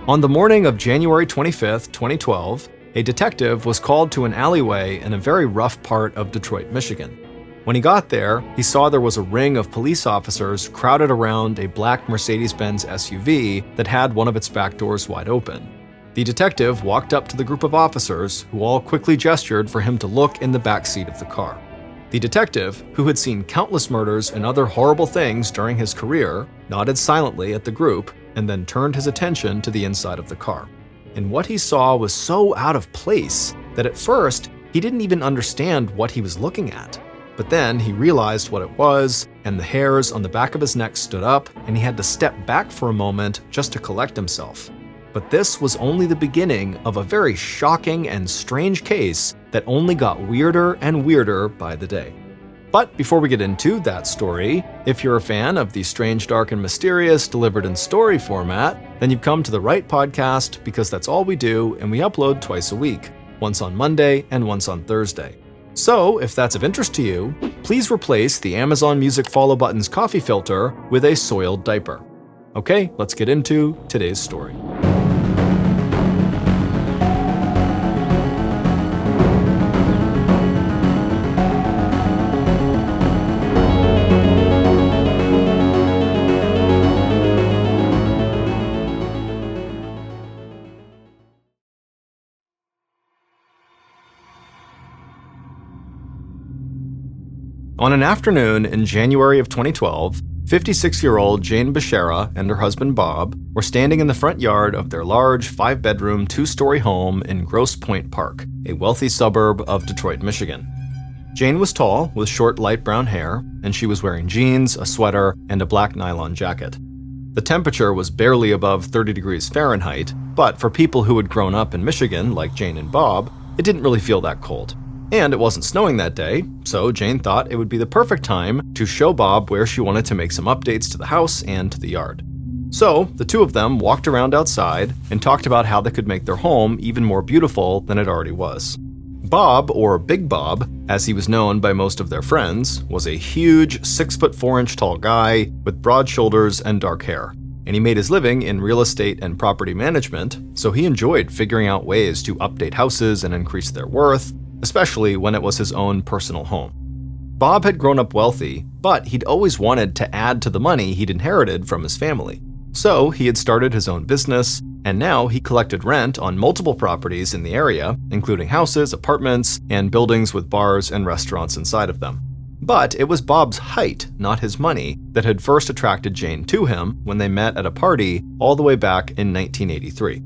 On the morning of January 25th, 2012, a detective was called to an alleyway in a very rough part of Detroit, Michigan. When he got there, he saw there was a ring of police officers crowded around a black Mercedes-Benz SUV that had one of its back doors wide open. The detective walked up to the group of officers, who all quickly gestured for him to look in the backseat of the car. The detective, who had seen countless murders and other horrible things during his career, nodded silently at the group and then turned his attention to the inside of the car. And what he saw was so out of place that at first, he didn't even understand what he was looking at. But then he realized what it was, and the hairs on the back of his neck stood up, and he had to step back for a moment just to collect himself. But this was only the beginning of a very shocking and strange case that only got weirder and weirder by the day. But before we get into that story, if you're a fan of the strange, dark, and mysterious delivered in story format, then you've come to the right podcast, because that's all we do, and we upload twice a week, once on Monday and once on Thursday. So, if that's of interest to you, please replace the Amazon Music follow button's coffee filter with a soiled diaper. Okay, let's get into today's story. On an afternoon in January of 2012, 56-year-old Jane Beshara and her husband Bob were standing in the front yard of their large 5-bedroom, 2-story home in Grosse Pointe Park, a wealthy suburb of Detroit, Michigan. Jane was tall, with short light brown hair, and she was wearing jeans, a sweater, and a black nylon jacket. The temperature was barely above 30 degrees Fahrenheit, but for people who had grown up in Michigan, like Jane and Bob, it didn't really feel that cold. And it wasn't snowing that day, so Jane thought it would be the perfect time to show Bob where she wanted to make some updates to the house and to the yard. So, the two of them walked around outside and talked about how they could make their home even more beautiful than it already was. Bob, or Big Bob, as he was known by most of their friends, was a huge 6'4" tall guy with broad shoulders and dark hair. And he made his living in real estate and property management, so he enjoyed figuring out ways to update houses and increase their worth, especially when it was his own personal home. Bob had grown up wealthy, but he'd always wanted to add to the money he'd inherited from his family. So he had started his own business, and now he collected rent on multiple properties in the area, including houses, apartments, and buildings with bars and restaurants inside of them. But it was Bob's height, not his money, that had first attracted Jane to him when they met at a party all the way back in 1983.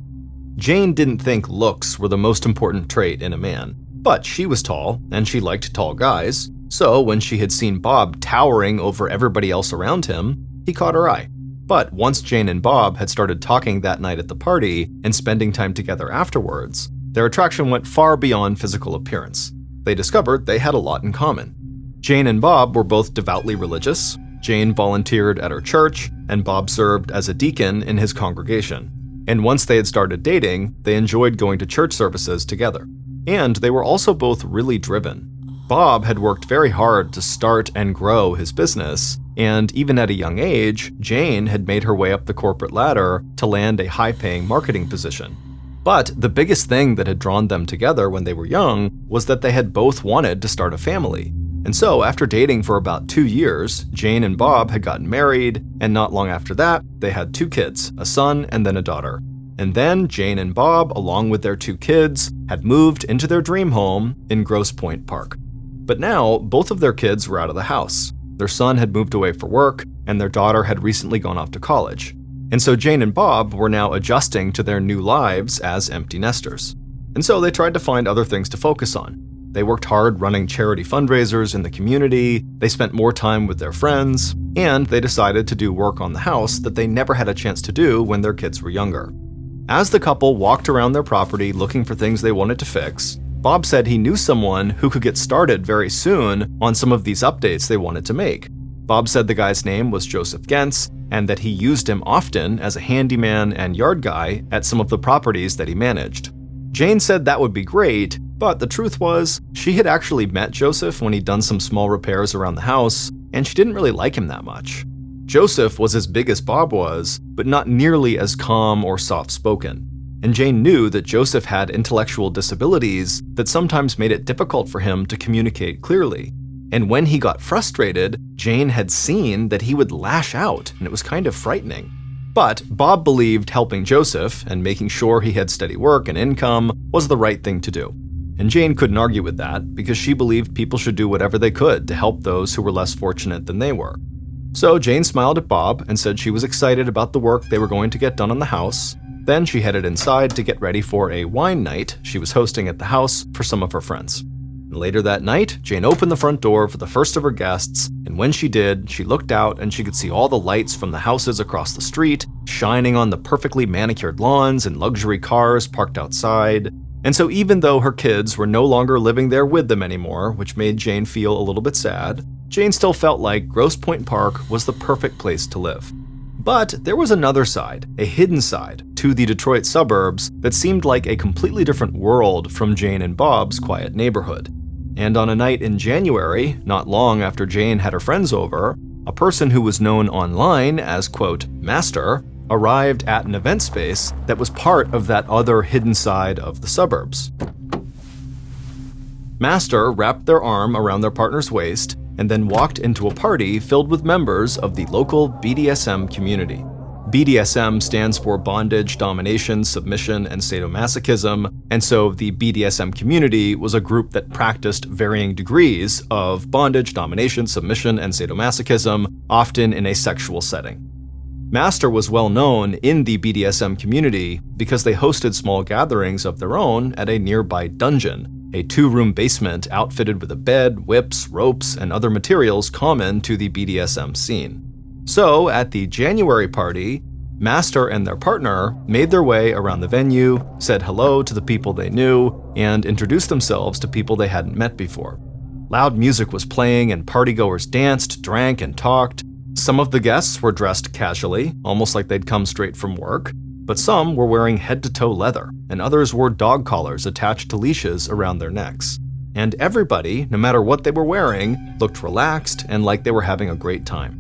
Jane didn't think looks were the most important trait in a man. But she was tall, and she liked tall guys, so when she had seen Bob towering over everybody else around him, he caught her eye. But once Jane and Bob had started talking that night at the party and spending time together afterwards, their attraction went far beyond physical appearance. They discovered they had a lot in common. Jane and Bob were both devoutly religious. Jane volunteered at her church, and Bob served as a deacon in his congregation. And once they had started dating, they enjoyed going to church services together. And they were also both really driven. Bob had worked very hard to start and grow his business, and even at a young age, Jane had made her way up the corporate ladder to land a high-paying marketing position. But the biggest thing that had drawn them together when they were young was that they had both wanted to start a family. And so, after dating for about 2 years, Jane and Bob had gotten married, and not long after that, they had 2 kids, a son and then a daughter. And then Jane and Bob, along with their 2 kids, had moved into their dream home in Grosse Pointe Park. But now, both of their kids were out of the house. Their son had moved away for work, and their daughter had recently gone off to college. And so Jane and Bob were now adjusting to their new lives as empty nesters. And so they tried to find other things to focus on. They worked hard running charity fundraisers in the community, they spent more time with their friends, and they decided to do work on the house that they never had a chance to do when their kids were younger. As the couple walked around their property looking for things they wanted to fix, Bob said he knew someone who could get started very soon on some of these updates they wanted to make. Bob said the guy's name was Joseph Gentz, and that he used him often as a handyman and yard guy at some of the properties that he managed. Jane said that would be great, but the truth was, she had actually met Joseph when he'd done some small repairs around the house, and she didn't really like him that much. Joseph was as big as Bob was, but but not nearly as calm or soft-spoken. And Jane knew that Joseph had intellectual disabilities that sometimes made it difficult for him to communicate clearly. And when he got frustrated, Jane had seen that he would lash out, and it was kind of frightening. But Bob believed helping Joseph and making sure he had steady work and income was the right thing to do. And Jane couldn't argue with that because she believed people should do whatever they could to help those who were less fortunate than they were. So Jane smiled at Bob and said she was excited about the work they were going to get done on the house. Then she headed inside to get ready for a wine night she was hosting at the house for some of her friends. Later that night, Jane opened the front door for the first of her guests, and when she did, she looked out and she could see all the lights from the houses across the street shining on the perfectly manicured lawns and luxury cars parked outside. And so even though her kids were no longer living there with them anymore, which made Jane feel a little bit sad, Jane still felt like Grosse Pointe Park was the perfect place to live. But there was another side, a hidden side, to the Detroit suburbs that seemed like a completely different world from Jane and Bob's quiet neighborhood. And on a night in January, not long after Jane had her friends over, a person who was known online as, quote, Master, arrived at an event space that was part of that other hidden side of the suburbs. Master wrapped their arm around their partner's waist and then walked into a party filled with members of the local BDSM community. BDSM stands for bondage, domination, submission, and sadomasochism, and so the BDSM community was a group that practiced varying degrees of bondage, domination, submission, and sadomasochism, often in a sexual setting. Master was well known in the BDSM community because they hosted small gatherings of their own at a nearby dungeon, a 2-room basement outfitted with a bed, whips, ropes, and other materials common to the BDSM scene. So, at the January party, Master and their partner made their way around the venue, said hello to the people they knew, and introduced themselves to people they hadn't met before. Loud music was playing and partygoers danced, drank, and talked. Some of the guests were dressed casually, almost like they'd come straight from work, but some were wearing head-to-toe leather, and others wore dog collars attached to leashes around their necks. And everybody, no matter what they were wearing, looked relaxed and like they were having a great time.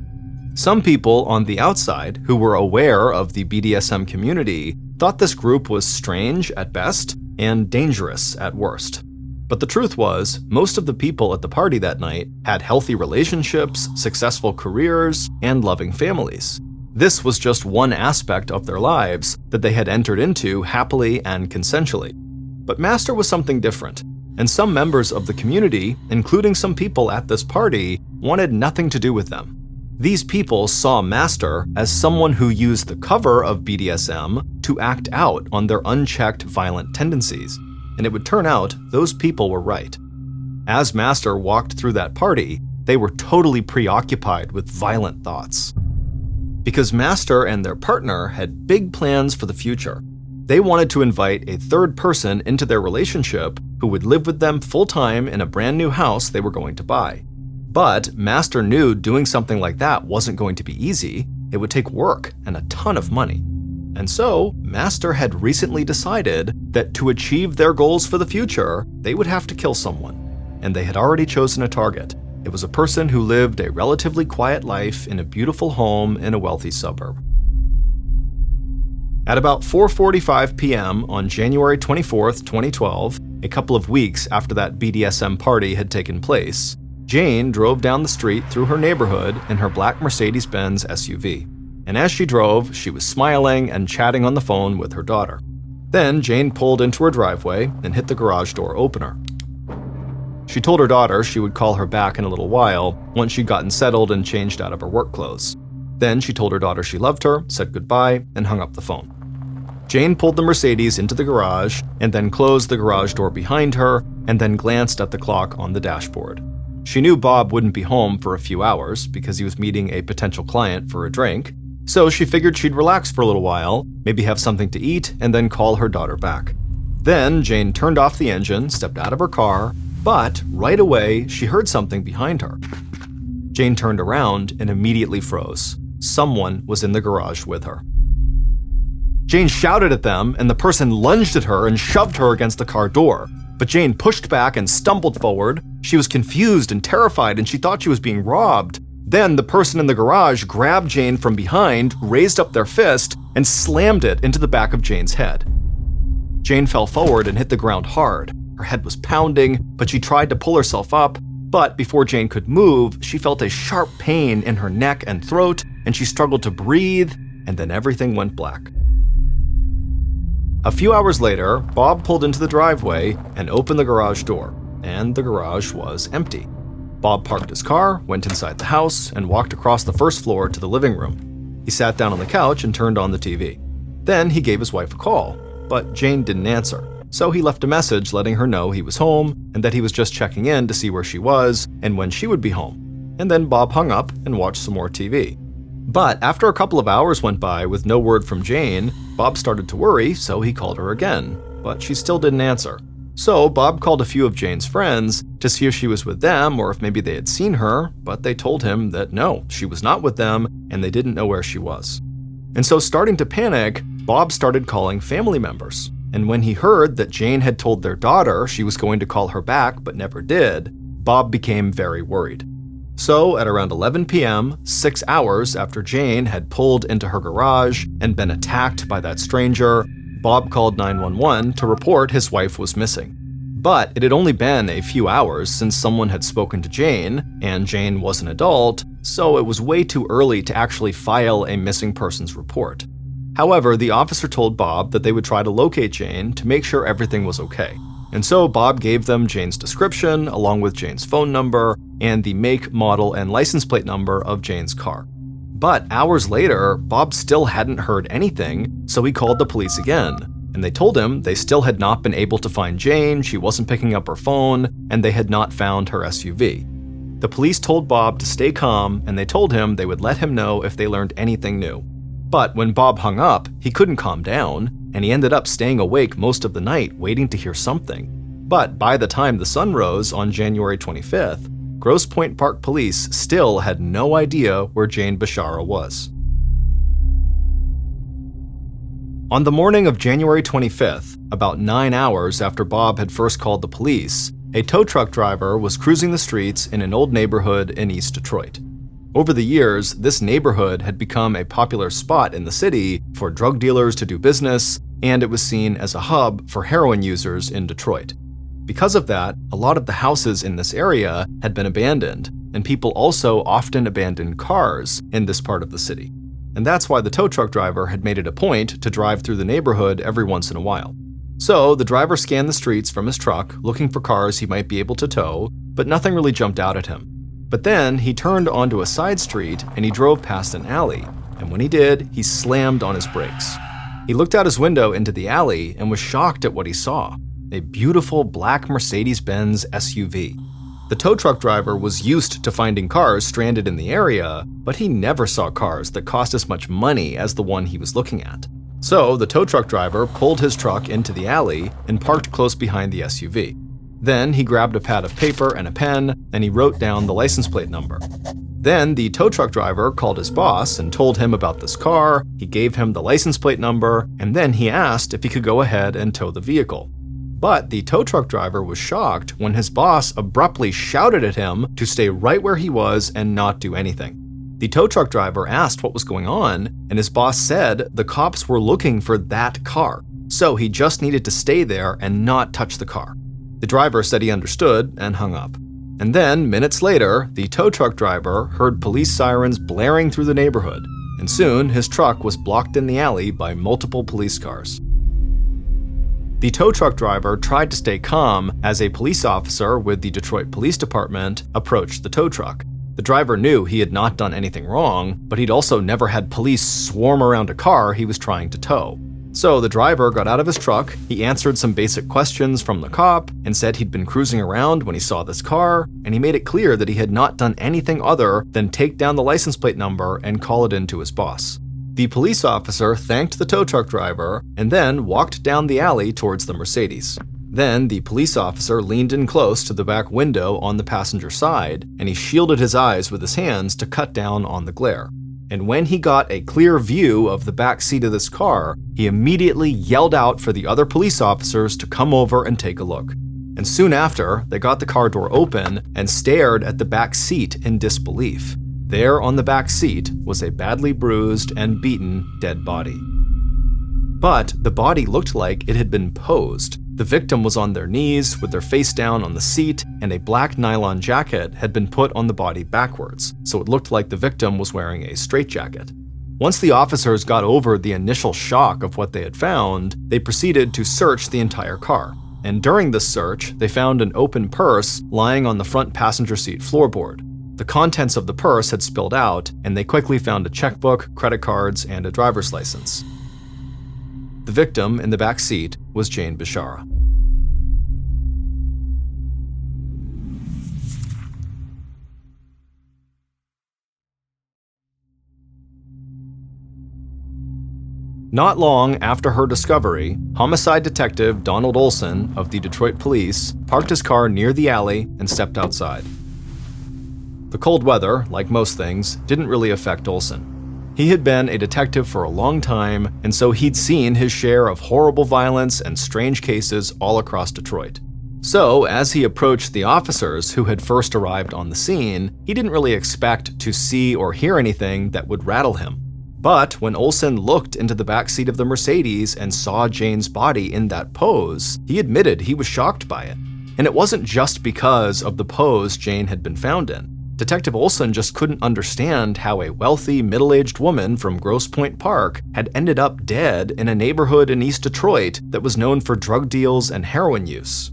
Some people on the outside, who were aware of the BDSM community, thought this group was strange at best and dangerous at worst. But the truth was, most of the people at the party that night had healthy relationships, successful careers, and loving families. This was just one aspect of their lives that they had entered into happily and consensually. But Master was something different, and some members of the community, including some people at this party, wanted nothing to do with them. These people saw Master as someone who used the cover of BDSM to act out on their unchecked violent tendencies, and it would turn out those people were right. As Master walked through that party, they were totally preoccupied with violent thoughts. Because Master and their partner had big plans for the future. They wanted to invite a third person into their relationship who would live with them full-time in a brand new house they were going to buy. But Master knew doing something like that wasn't going to be easy. It would take work and a ton of money. And so, Master had recently decided that to achieve their goals for the future, they would have to kill someone. And they had already chosen a target. It was a person who lived a relatively quiet life in a beautiful home in a wealthy suburb. At about 4:45 p.m. on January 24th, 2012, a couple of weeks after that BDSM party had taken place, Jane drove down the street through her neighborhood in her black Mercedes-Benz SUV. And as she drove, she was smiling and chatting on the phone with her daughter. Then Jane pulled into her driveway and hit the garage door opener. She told her daughter she would call her back in a little while once she'd gotten settled and changed out of her work clothes. Then she told her daughter she loved her, said goodbye, and hung up the phone. Jane pulled the Mercedes into the garage and then closed the garage door behind her and then glanced at the clock on the dashboard. She knew Bob wouldn't be home for a few hours because he was meeting a potential client for a drink, so she figured she'd relax for a little while, maybe have something to eat, and then call her daughter back. Then Jane turned off the engine, stepped out of her car, but right away she heard something behind her. Jane turned around and immediately froze. Someone was in the garage with her. Jane shouted at them, and the person lunged at her and shoved her against the car door. But Jane pushed back and stumbled forward. She was confused and terrified, and she thought she was being robbed. Then the person in the garage grabbed Jane from behind, raised up their fist, and slammed it into the back of Jane's head. Jane fell forward and hit the ground hard. Her head was pounding, but she tried to pull herself up. But before Jane could move, she felt a sharp pain in her neck and throat, and she struggled to breathe, and then everything went black. A few hours later, Bob pulled into the driveway and opened the garage door, and the garage was empty. Bob parked his car, went inside the house, and walked across the first floor to the living room. He sat down on the couch and turned on the TV. Then he gave his wife a call, but Jane didn't answer. So he left a message letting her know he was home and that he was just checking in to see where she was and when she would be home. And then Bob hung up and watched some more TV. But after a couple of hours went by with no word from Jane, Bob started to worry, so he called her again. But she still didn't answer. So Bob called a few of Jane's friends to see if she was with them or if maybe they had seen her, but they told him that no, she was not with them and they didn't know where she was. And so starting to panic, Bob started calling family members. And when he heard that Jane had told their daughter she was going to call her back but never did, Bob became very worried. So at around 11 p.m., 6 hours after Jane had pulled into her garage and been attacked by that stranger, Bob called 911 to report his wife was missing. But it had only been a few hours since someone had spoken to Jane, and Jane was an adult, so it was way too early to actually file a missing persons report. However, the officer told Bob that they would try to locate Jane to make sure everything was okay. And so Bob gave them Jane's description, along with Jane's phone number, and the make, model, and license plate number of Jane's car. But hours later, Bob still hadn't heard anything, so he called the police again. And they told him they still had not been able to find Jane, she wasn't picking up her phone, and they had not found her SUV. The police told Bob to stay calm, and they told him they would let him know if they learned anything new. But when Bob hung up, he couldn't calm down, and he ended up staying awake most of the night waiting to hear something. But by the time the sun rose on January 25th, Grosse Pointe Park police still had no idea where Jane Bashara was. On the morning of January 25th, about 9 hours after Bob had first called the police, a tow truck driver was cruising the streets in an old neighborhood in East Detroit. Over the years, this neighborhood had become a popular spot in the city for drug dealers to do business, and it was seen as a hub for heroin users in Detroit. Because of that, a lot of the houses in this area had been abandoned, and people also often abandoned cars in this part of the city. And that's why the tow truck driver had made it a point to drive through the neighborhood every once in a while. So the driver scanned the streets from his truck, looking for cars he might be able to tow, but nothing really jumped out at him. But then he turned onto a side street and he drove past an alley, and when he did, he slammed on his brakes. He looked out his window into the alley and was shocked at what he saw: a beautiful black Mercedes-Benz SUV. The tow truck driver was used to finding cars stranded in the area, but he never saw cars that cost as much money as the one he was looking at. So the tow truck driver pulled his truck into the alley and parked close behind the SUV. Then he grabbed a pad of paper and a pen, and he wrote down the license plate number. Then the tow truck driver called his boss and told him about this car, he gave him the license plate number, and then he asked if he could go ahead and tow the vehicle. But the tow truck driver was shocked when his boss abruptly shouted at him to stay right where he was and not do anything. The tow truck driver asked what was going on, and his boss said the cops were looking for that car, so he just needed to stay there and not touch the car. The driver said he understood and hung up. And then, minutes later, the tow truck driver heard police sirens blaring through the neighborhood, and soon his truck was blocked in the alley by multiple police cars. The tow truck driver tried to stay calm as a police officer with the Detroit Police Department approached the tow truck. The driver knew he had not done anything wrong, but he'd also never had police swarm around a car he was trying to tow. So the driver got out of his truck, he answered some basic questions from the cop, and said he'd been cruising around when he saw this car, and he made it clear that he had not done anything other than take down the license plate number and call it in to his boss. The police officer thanked the tow truck driver and then walked down the alley towards the Mercedes. Then the police officer leaned in close to the back window on the passenger side, and he shielded his eyes with his hands to cut down on the glare. And when he got a clear view of the back seat of this car, he immediately yelled out for the other police officers to come over and take a look. And soon after, they got the car door open and stared at the back seat in disbelief. There on the back seat was a badly bruised and beaten dead body. But the body looked like it had been posed. The victim was on their knees with their face down on the seat, and a black nylon jacket had been put on the body backwards, so it looked like the victim was wearing a straitjacket. Once the officers got over the initial shock of what they had found, they proceeded to search the entire car. And during this search, they found an open purse lying on the front passenger seat floorboard. The contents of the purse had spilled out, and they quickly found a checkbook, credit cards, and a driver's license. The victim in the back seat was Jane Bashara. Not long after her discovery, homicide detective Donald Olson of the Detroit Police parked his car near the alley and stepped outside. The cold weather, like most things, didn't really affect Olson. He had been a detective for a long time, and so he'd seen his share of horrible violence and strange cases all across Detroit. So, as he approached the officers who had first arrived on the scene, he didn't really expect to see or hear anything that would rattle him. But when Olson looked into the backseat of the Mercedes and saw Jane's body in that pose, he admitted he was shocked by it. And it wasn't just because of the pose Jane had been found in. Detective Olson just couldn't understand how a wealthy, middle-aged woman from Grosse Pointe Park had ended up dead in a neighborhood in East Detroit that was known for drug deals and heroin use.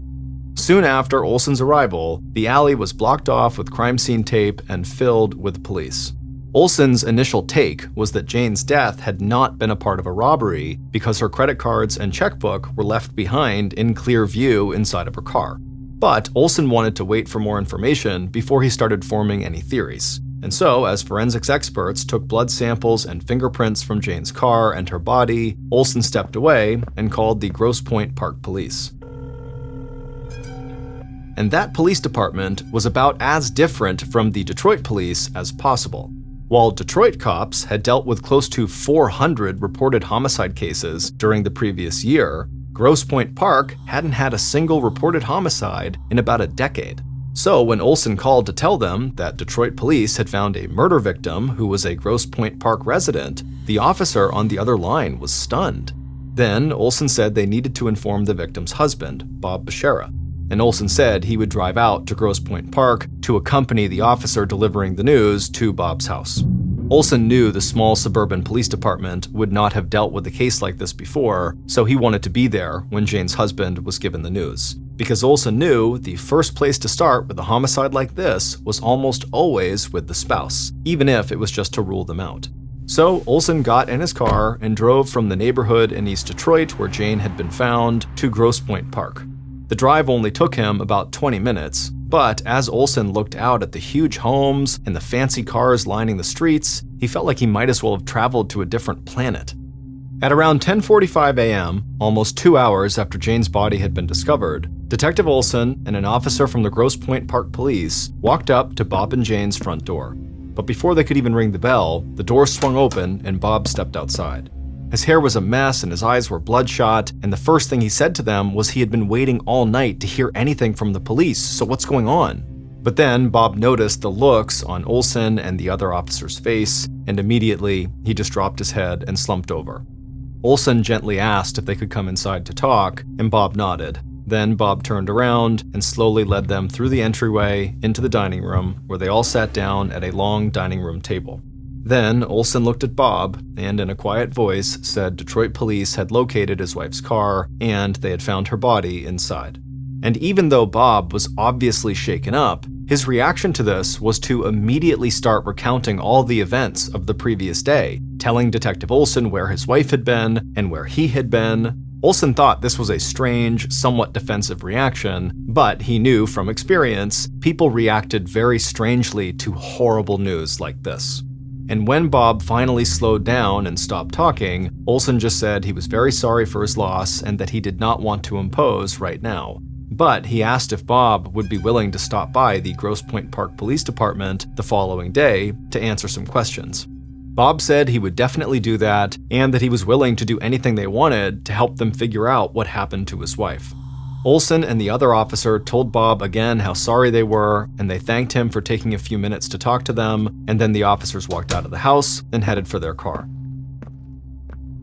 Soon after Olson's arrival, the alley was blocked off with crime scene tape and filled with police. Olson's initial take was that Jane's death had not been a part of a robbery because her credit cards and checkbook were left behind in clear view inside of her car. But Olson wanted to wait for more information before he started forming any theories. And so, as forensics experts took blood samples and fingerprints from Jane's car and her body, Olson stepped away and called the Grosse Pointe Park Police. And that police department was about as different from the Detroit police as possible. While Detroit cops had dealt with close to 400 reported homicide cases during the previous year, Grosse Pointe Park hadn't had a single reported homicide in about a decade. So when Olson called to tell them that Detroit police had found a murder victim who was a Grosse Pointe Park resident, the officer on the other line was stunned. Then Olson said they needed to inform the victim's husband, Bob Bashara. And Olson said he would drive out to Grosse Pointe Park to accompany the officer delivering the news to Bob's house. Olson knew the small suburban police department would not have dealt with a case like this before, so he wanted to be there when Jane's husband was given the news. Because Olson knew the first place to start with a homicide like this was almost always with the spouse, even if it was just to rule them out. So Olson got in his car and drove from the neighborhood in East Detroit where Jane had been found to Grosse Pointe Park. The drive only took him about 20 minutes, but as Olson looked out at the huge homes and the fancy cars lining the streets, he felt like he might as well have traveled to a different planet. At around 10:45 a.m., almost 2 hours after Jane's body had been discovered, Detective Olson and an officer from the Grosse Pointe Park Police walked up to Bob and Jane's front door. But before they could even ring the bell, the door swung open and Bob stepped outside. His hair was a mess and his eyes were bloodshot, and the first thing he said to them was he had been waiting all night to hear anything from the police, so what's going on? But then Bob noticed the looks on Olson and the other officer's face, and immediately he just dropped his head and slumped over. Olson gently asked if they could come inside to talk, and Bob nodded. Then Bob turned around and slowly led them through the entryway into the dining room, where they all sat down at a long dining room table. Then Olson looked at Bob and in a quiet voice said Detroit police had located his wife's car and they had found her body inside. And even though Bob was obviously shaken up, his reaction to this was to immediately start recounting all the events of the previous day, telling Detective Olson where his wife had been and where he had been. Olson thought this was a strange, somewhat defensive reaction, but he knew from experience, people reacted very strangely to horrible news like this. And when Bob finally slowed down and stopped talking, Olson just said he was very sorry for his loss and that he did not want to impose right now. But he asked if Bob would be willing to stop by the Grosse Pointe Park Police Department the following day to answer some questions. Bob said he would definitely do that and that he was willing to do anything they wanted to help them figure out what happened to his wife. Olson and the other officer told Bob again how sorry they were, and they thanked him for taking a few minutes to talk to them, and then the officers walked out of the house and headed for their car.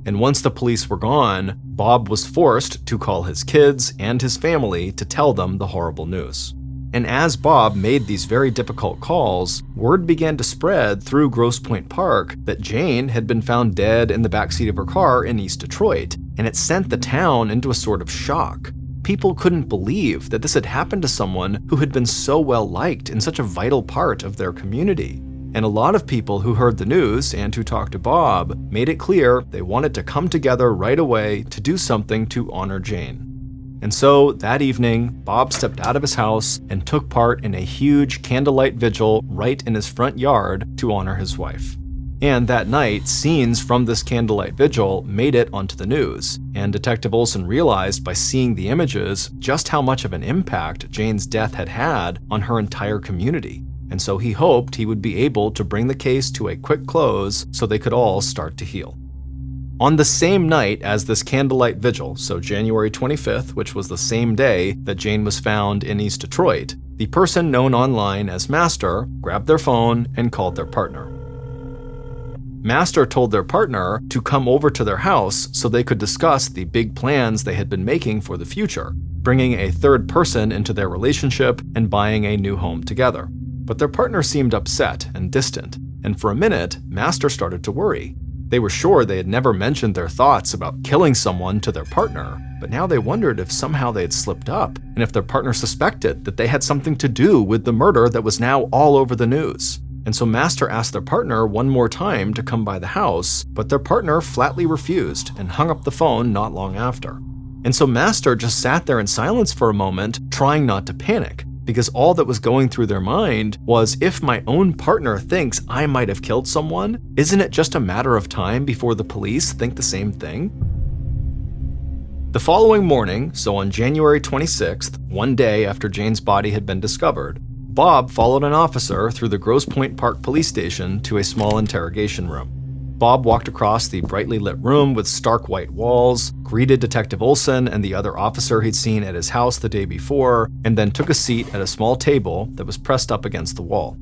And once the police were gone, Bob was forced to call his kids and his family to tell them the horrible news. And as Bob made these very difficult calls, word began to spread through Grosse Pointe Park that Jane had been found dead in the backseat of her car in East Detroit, and it sent the town into a sort of shock. People couldn't believe that this had happened to someone who had been so well liked in such a vital part of their community. And a lot of people who heard the news and who talked to Bob made it clear they wanted to come together right away to do something to honor Jane. And so that evening, Bob stepped out of his house and took part in a huge candlelight vigil right in his front yard to honor his wife. And that night, scenes from this candlelight vigil made it onto the news, and Detective Olson realized by seeing the images just how much of an impact Jane's death had had on her entire community. And so he hoped he would be able to bring the case to a quick close so they could all start to heal. On the same night as this candlelight vigil, so January 25th, which was the same day that Jane was found in East Detroit, the person known online as Master grabbed their phone and called their partner. Master told their partner to come over to their house so they could discuss the big plans they had been making for the future, bringing a third person into their relationship and buying a new home together. But their partner seemed upset and distant, and for a minute, Master started to worry. They were sure they had never mentioned their thoughts about killing someone to their partner, but now they wondered if somehow they had slipped up, and if their partner suspected that they had something to do with the murder that was now all over the news. And so Master asked their partner one more time to come by the house, but their partner flatly refused and hung up the phone not long after. And so Master just sat there in silence for a moment, trying not to panic, because all that was going through their mind was, if my own partner thinks I might have killed someone, isn't it just a matter of time before the police think the same thing? The following morning, so on January 26th, one day after Jane's body had been discovered, Bob followed an officer through the Grosse Pointe Park police station to a small interrogation room. Bob walked across the brightly lit room with stark white walls, greeted Detective Olson and the other officer he'd seen at his house the day before, and then took a seat at a small table that was pressed up against the wall.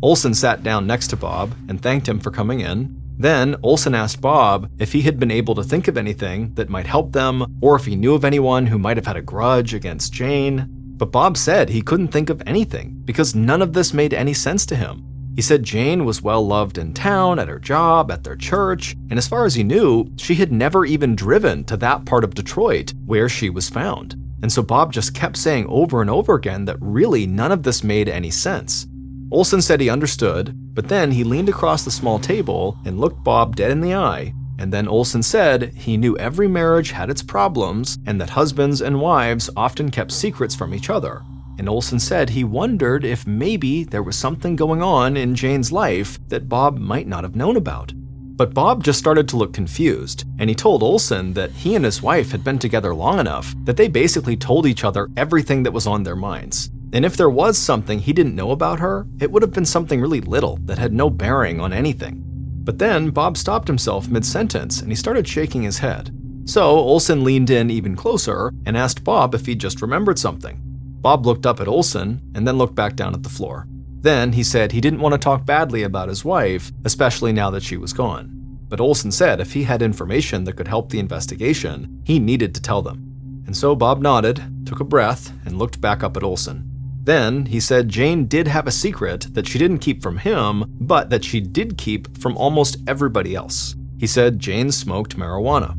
Olson sat down next to Bob and thanked him for coming in. Then Olson asked Bob if he had been able to think of anything that might help them, or if he knew of anyone who might have had a grudge against Jane. But Bob said he couldn't think of anything because none of this made any sense to him. He said Jane was well loved in town, at her job, at their church, and as far as he knew, she had never even driven to that part of Detroit where she was found. And so Bob just kept saying over and over again that really none of this made any sense. Olson said he understood, but then he leaned across the small table and looked Bob dead in the eye, and then Olson said he knew every marriage had its problems and that husbands and wives often kept secrets from each other. And Olson said he wondered if maybe there was something going on in Jane's life that Bob might not have known about. But Bob just started to look confused, and he told Olson that he and his wife had been together long enough that they basically told each other everything that was on their minds. And if there was something he didn't know about her, it would have been something really little that had no bearing on anything. But then Bob stopped himself mid-sentence and he started shaking his head. So Olson leaned in even closer and asked Bob if he'd just remembered something. Bob looked up at Olson and then looked back down at the floor. Then he said he didn't want to talk badly about his wife, especially now that she was gone. But Olson said if he had information that could help the investigation, he needed to tell them. And so Bob nodded, took a breath, and looked back up at Olson. Then he said Jane did have a secret that she didn't keep from him, but that she did keep from almost everybody else. He said Jane smoked marijuana.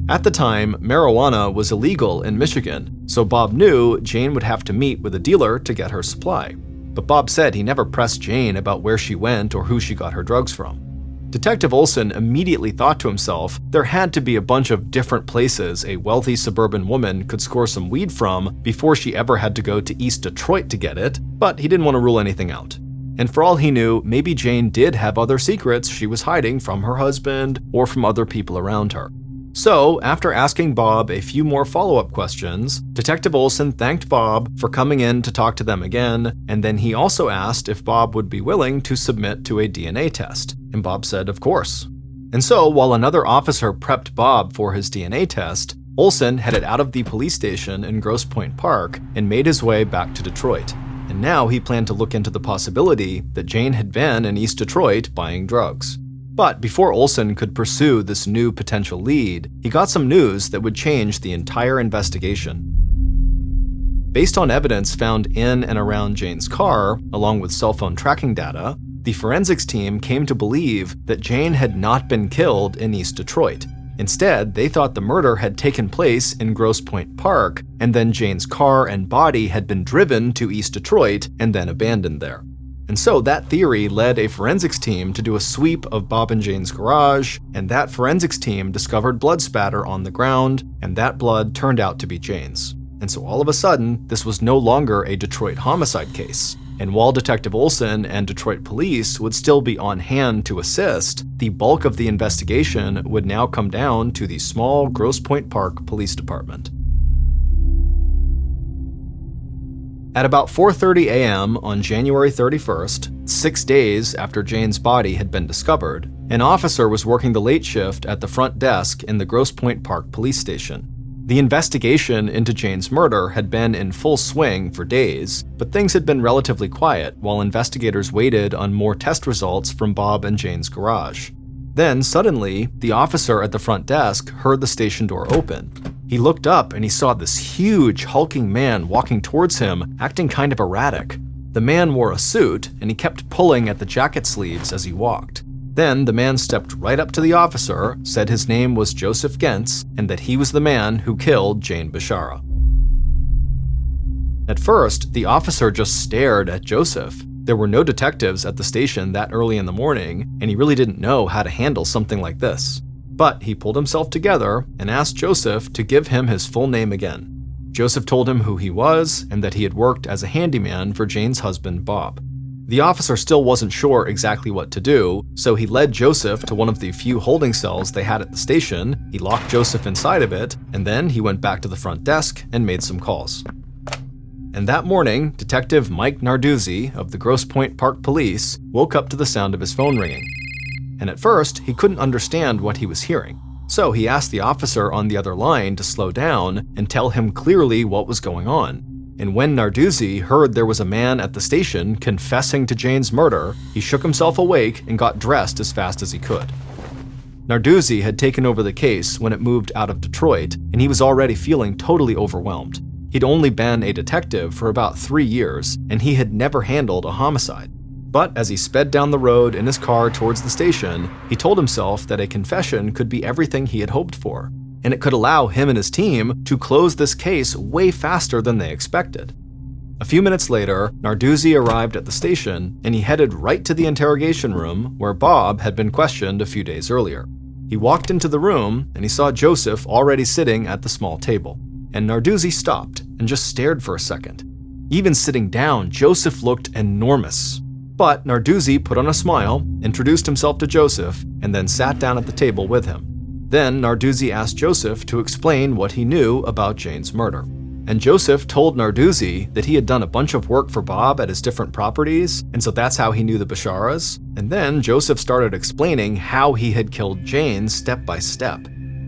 At the time, marijuana was illegal in Michigan, so Bob knew Jane would have to meet with a dealer to get her supply. But Bob said he never pressed Jane about where she went or who she got her drugs from. Detective Olson immediately thought to himself there had to be a bunch of different places a wealthy suburban woman could score some weed from before she ever had to go to East Detroit to get it, but he didn't want to rule anything out. And for all he knew, maybe Jane did have other secrets she was hiding from her husband or from other people around her. So, after asking Bob a few more follow-up questions, Detective Olson thanked Bob for coming in to talk to them again, and then he also asked if Bob would be willing to submit to a DNA test, and Bob said of course. And so, while another officer prepped Bob for his DNA test, Olson headed out of the police station in Grosse Pointe Park and made his way back to Detroit. And now he planned to look into the possibility that Jane had been in East Detroit buying drugs. But before Olson could pursue this new potential lead, he got some news that would change the entire investigation. Based on evidence found in and around Jane's car, along with cell phone tracking data, the forensics team came to believe that Jane had not been killed in East Detroit. Instead, they thought the murder had taken place in Grosse Pointe Park, and then Jane's car and body had been driven to East Detroit and then abandoned there. And so that theory led a forensics team to do a sweep of Bob and Jane's garage, and that forensics team discovered blood spatter on the ground, and that blood turned out to be Jane's. And so all of a sudden, this was no longer a Detroit homicide case. And while Detective Olson and Detroit police would still be on hand to assist, the bulk of the investigation would now come down to the small Grosse Pointe Park Police Department. At about 4:30 a.m. on January 31st, 6 days after Jane's body had been discovered, an officer was working the late shift at the front desk in the Grosse Pointe Park Police Station. The investigation into Jane's murder had been in full swing for days, but things had been relatively quiet while investigators waited on more test results from Bob and Jane's garage. Then, suddenly, the officer at the front desk heard the station door open. He looked up and he saw this huge, hulking man walking towards him, acting kind of erratic. The man wore a suit, and he kept pulling at the jacket sleeves as he walked. Then the man stepped right up to the officer, said his name was Joseph Gentz, and that he was the man who killed Jane Bashara. At first, the officer just stared at Joseph. There were no detectives at the station that early in the morning, and he really didn't know how to handle something like this. But he pulled himself together and asked Joseph to give him his full name again. Joseph told him who he was and that he had worked as a handyman for Jane's husband, Bob. The officer still wasn't sure exactly what to do, so he led Joseph to one of the few holding cells they had at the station, he locked Joseph inside of it, and then he went back to the front desk and made some calls. And that morning, Detective Mike Narduzzi of the Grosse Pointe Park Police woke up to the sound of his phone ringing. And at first, he couldn't understand what he was hearing. So he asked the officer on the other line to slow down and tell him clearly what was going on. And when Narduzzi heard there was a man at the station confessing to Jane's murder, he shook himself awake and got dressed as fast as he could. Narduzzi had taken over the case when it moved out of Detroit, and he was already feeling totally overwhelmed. He'd only been a detective for about 3 years, and he had never handled a homicide. But as he sped down the road in his car towards the station, he told himself that a confession could be everything he had hoped for, and it could allow him and his team to close this case way faster than they expected. A few minutes later, Narduzzi arrived at the station, and he headed right to the interrogation room where Bob had been questioned a few days earlier. He walked into the room, and he saw Joseph already sitting at the small table. And Narduzzi stopped and just stared for a second. Even sitting down, Joseph looked enormous. But Narduzzi put on a smile, introduced himself to Joseph, and then sat down at the table with him. Then Narduzzi asked Joseph to explain what he knew about Jane's murder. And Joseph told Narduzzi that he had done a bunch of work for Bob at his different properties, and so that's how he knew the Basharas. And then Joseph started explaining how he had killed Jane step by step.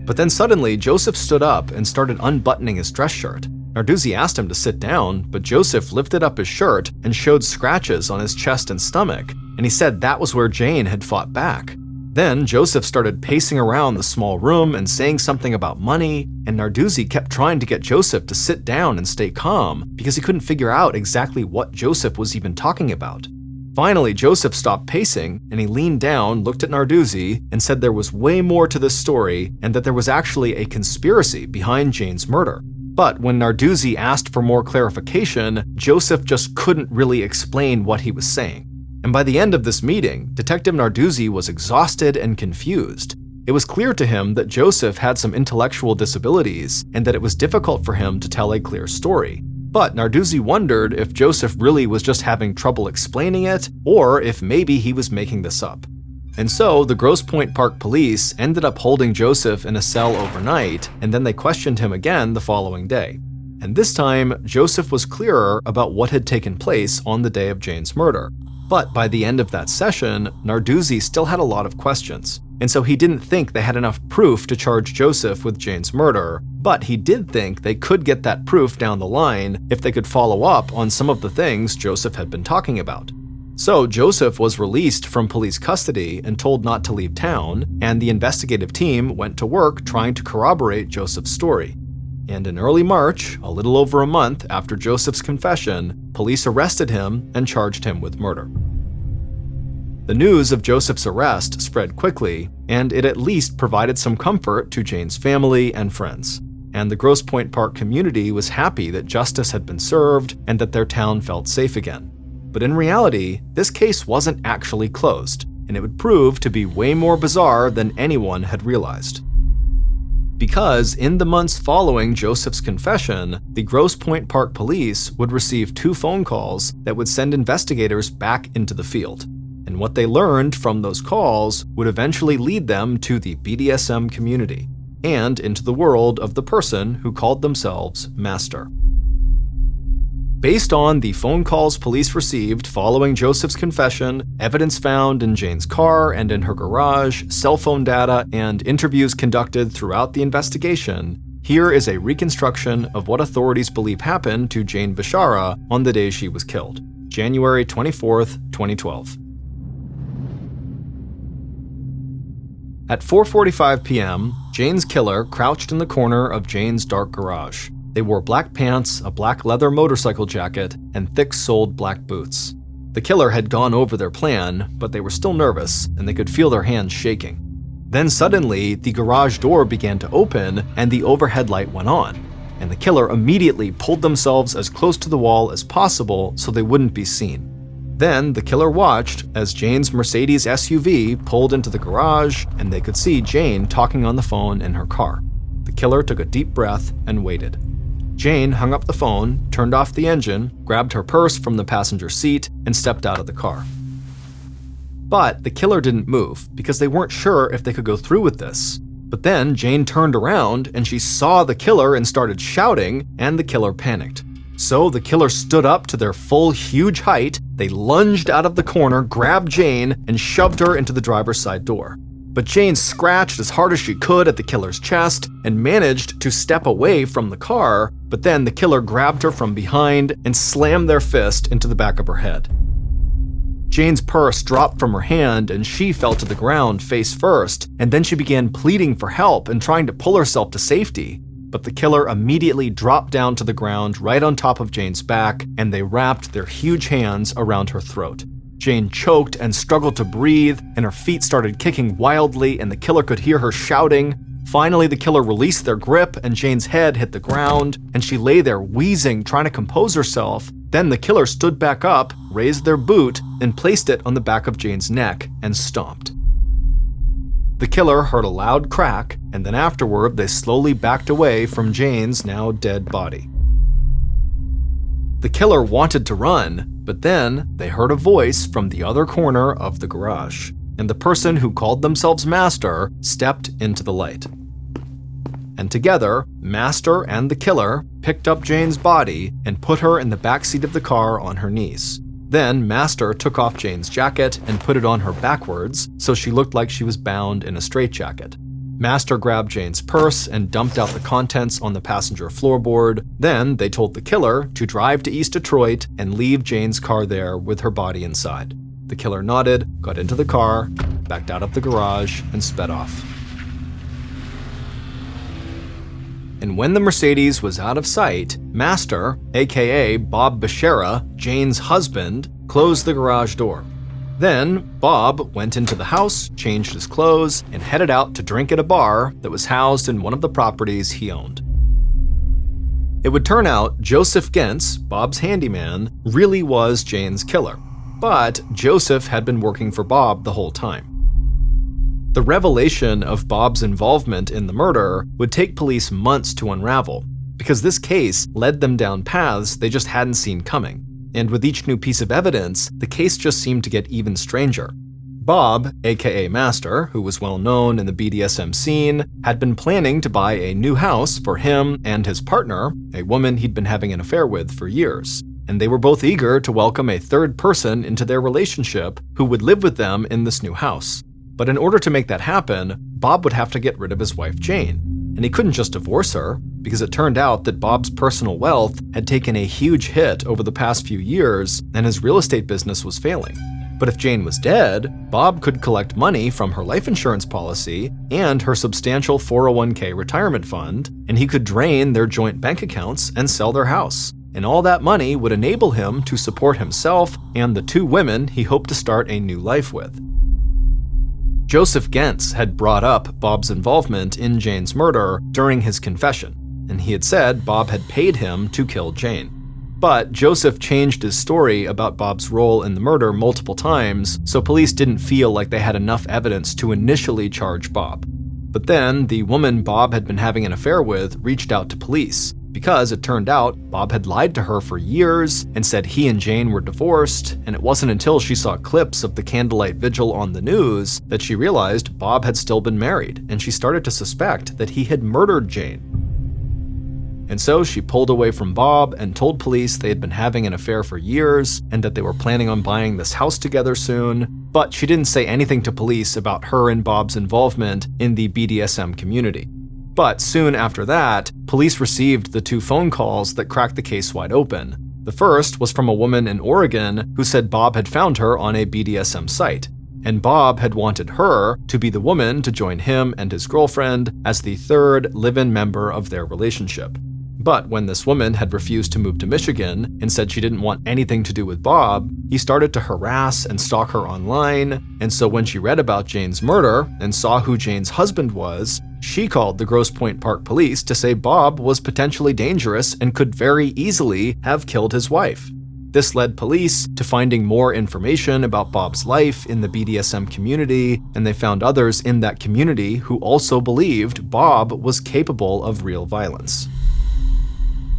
But then suddenly, Joseph stood up and started unbuttoning his dress shirt. Narduzzi asked him to sit down, but Joseph lifted up his shirt and showed scratches on his chest and stomach, and he said that was where Jane had fought back. Then Joseph started pacing around the small room and saying something about money, and Narduzzi kept trying to get Joseph to sit down and stay calm because he couldn't figure out exactly what Joseph was even talking about. Finally, Joseph stopped pacing, and he leaned down, looked at Narduzzi, and said there was way more to this story and that there was actually a conspiracy behind Jane's murder. But when Narduzzi asked for more clarification, Joseph just couldn't really explain what he was saying. And by the end of this meeting, Detective Narduzzi was exhausted and confused. It was clear to him that Joseph had some intellectual disabilities and that it was difficult for him to tell a clear story. But Narduzzi wondered if Joseph really was just having trouble explaining it, or if maybe he was making this up. And so the Grosse Pointe Park police ended up holding Joseph in a cell overnight, and then they questioned him again the following day. And this time, Joseph was clearer about what had taken place on the day of Jane's murder. But by the end of that session, Narduzzi still had a lot of questions, and so he didn't think they had enough proof to charge Joseph with Jane's murder, but he did think they could get that proof down the line if they could follow up on some of the things Joseph had been talking about. So Joseph was released from police custody and told not to leave town, and the investigative team went to work trying to corroborate Joseph's story. And in early March, a little over a month after Joseph's confession, police arrested him and charged him with murder. The news of Joseph's arrest spread quickly, and it at least provided some comfort to Jane's family and friends. And the Grosse Pointe Park community was happy that justice had been served and that their town felt safe again. But in reality, this case wasn't actually closed, and it would prove to be way more bizarre than anyone had realized. Because in the months following Joseph's confession, the Grosse Pointe Park police would receive 2 phone calls that would send investigators back into the field. And what they learned from those calls would eventually lead them to the BDSM community and into the world of the person who called themselves Master. Based on the phone calls police received following Joseph's confession, evidence found in Jane's car and in her garage, cell phone data, and interviews conducted throughout the investigation, here is a reconstruction of what authorities believe happened to Jane Bashara on the day she was killed, January 24th, 2012. At 4:45 p.m., Jane's killer crouched in the corner of Jane's dark garage. They wore black pants, a black leather motorcycle jacket, and thick-soled black boots. The killer had gone over their plan, but they were still nervous, and they could feel their hands shaking. Then suddenly, the garage door began to open, and the overhead light went on, and the killer immediately pulled themselves as close to the wall as possible so they wouldn't be seen. Then the killer watched as Jane's Mercedes SUV pulled into the garage, and they could see Jane talking on the phone in her car. The killer took a deep breath and waited. Jane hung up the phone, turned off the engine, grabbed her purse from the passenger seat, and stepped out of the car. But the killer didn't move because they weren't sure if they could go through with this. But then Jane turned around and she saw the killer and started shouting, and the killer panicked. So the killer stood up to their full huge height, they lunged out of the corner, grabbed Jane, and shoved her into the driver's side door. But Jane scratched as hard as she could at the killer's chest and managed to step away from the car, but then the killer grabbed her from behind and slammed their fist into the back of her head. Jane's purse dropped from her hand and she fell to the ground face first, and then she began pleading for help and trying to pull herself to safety. But the killer immediately dropped down to the ground right on top of Jane's back, and they wrapped their huge hands around her throat. Jane choked and struggled to breathe, and her feet started kicking wildly, and the killer could hear her shouting. Finally, the killer released their grip, and Jane's head hit the ground, and she lay there wheezing, trying to compose herself. Then the killer stood back up, raised their boot, and placed it on the back of Jane's neck, and stomped. The killer heard a loud crack, and then afterward, they slowly backed away from Jane's now dead body. The killer wanted to run, but then they heard a voice from the other corner of the garage, and the person who called themselves Master stepped into the light. And together, Master and the killer picked up Jane's body and put her in the backseat of the car on her knees. Then Master took off Jane's jacket and put it on her backwards, so she looked like she was bound in a straitjacket. Master grabbed Jane's purse and dumped out the contents on the passenger floorboard. Then they told the killer to drive to East Detroit and leave Jane's car there with her body inside. The killer nodded, got into the car, backed out of the garage, and sped off. And when the Mercedes was out of sight, Master, aka Bob Bashara, Jane's husband, closed the garage door. Then, Bob went into the house, changed his clothes, and headed out to drink at a bar that was housed in one of the properties he owned. It would turn out Joseph Gentz, Bob's handyman, really was Jane's killer, but Joseph had been working for Bob the whole time. The revelation of Bob's involvement in the murder would take police months to unravel, because this case led them down paths they just hadn't seen coming. And with each new piece of evidence, the case just seemed to get even stranger. Bob, aka Master, who was well known in the BDSM scene, had been planning to buy a new house for him and his partner, a woman he'd been having an affair with for years. And they were both eager to welcome a third person into their relationship who would live with them in this new house. But in order to make that happen, Bob would have to get rid of his wife Jane. And he couldn't just divorce her, because it turned out that Bob's personal wealth had taken a huge hit over the past few years, and his real estate business was failing. But if Jane was dead, Bob could collect money from her life insurance policy and her substantial 401k retirement fund, and he could drain their joint bank accounts and sell their house. And all that money would enable him to support himself and the 2 women he hoped to start a new life with. Joseph Gentz had brought up Bob's involvement in Jane's murder during his confession, and he had said Bob had paid him to kill Jane. But Joseph changed his story about Bob's role in the murder multiple times, so police didn't feel like they had enough evidence to initially charge Bob. But then, the woman Bob had been having an affair with reached out to police, because it turned out Bob had lied to her for years and said he and Jane were divorced, and it wasn't until she saw clips of the candlelight vigil on the news that she realized Bob had still been married, and she started to suspect that he had murdered Jane. And so she pulled away from Bob and told police they had been having an affair for years and that they were planning on buying this house together soon, but she didn't say anything to police about her and Bob's involvement in the BDSM community. But soon after that, police received the 2 phone calls that cracked the case wide open. The first was from a woman in Oregon who said Bob had found her on a BDSM site, and Bob had wanted her to be the woman to join him and his girlfriend as the 3rd live-in member of their relationship. But when this woman had refused to move to Michigan and said she didn't want anything to do with Bob, he started to harass and stalk her online, and so when she read about Jane's murder and saw who Jane's husband was, she called the Grosse Pointe Park police to say Bob was potentially dangerous and could very easily have killed his wife. This led police to finding more information about Bob's life in the BDSM community, and they found others in that community who also believed Bob was capable of real violence.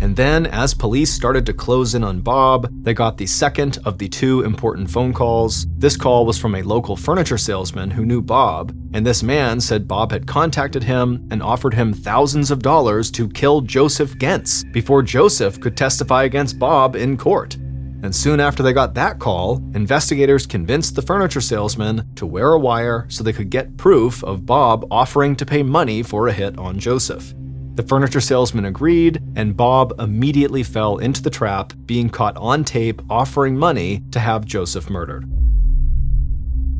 And then, as police started to close in on Bob, they got the second of the 2 important phone calls. This call was from a local furniture salesman who knew Bob, and this man said Bob had contacted him and offered him thousands of dollars to kill Joseph Gentz before Joseph could testify against Bob in court. And soon after they got that call, investigators convinced the furniture salesman to wear a wire so they could get proof of Bob offering to pay money for a hit on Joseph. The furniture salesman agreed, and Bob immediately fell into the trap, being caught on tape offering money to have Joseph murdered.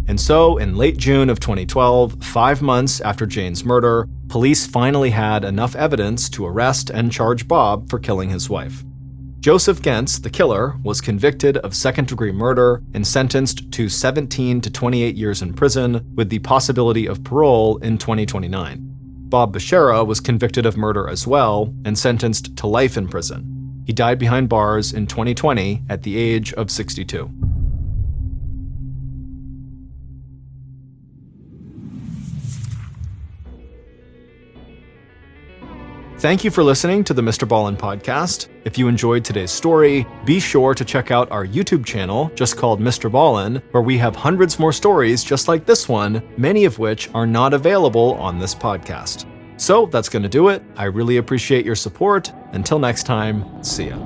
And so, in late June of 2012, 5 months after Jane's murder, police finally had enough evidence to arrest and charge Bob for killing his wife. Joseph Gentz, the killer, was convicted of second-degree murder and sentenced to 17 to 28 years in prison with the possibility of parole in 2029. Bob Becerra was convicted of murder as well and sentenced to life in prison. He died behind bars in 2020 at the age of 62. Thank you for listening to the Mr. Ballen Podcast. If you enjoyed today's story, be sure to check out our YouTube channel, just called Mr. Ballen, where we have hundreds more stories just like this one, many of which are not available on this podcast. So that's going to do it. I really appreciate your support. Until next time, see ya.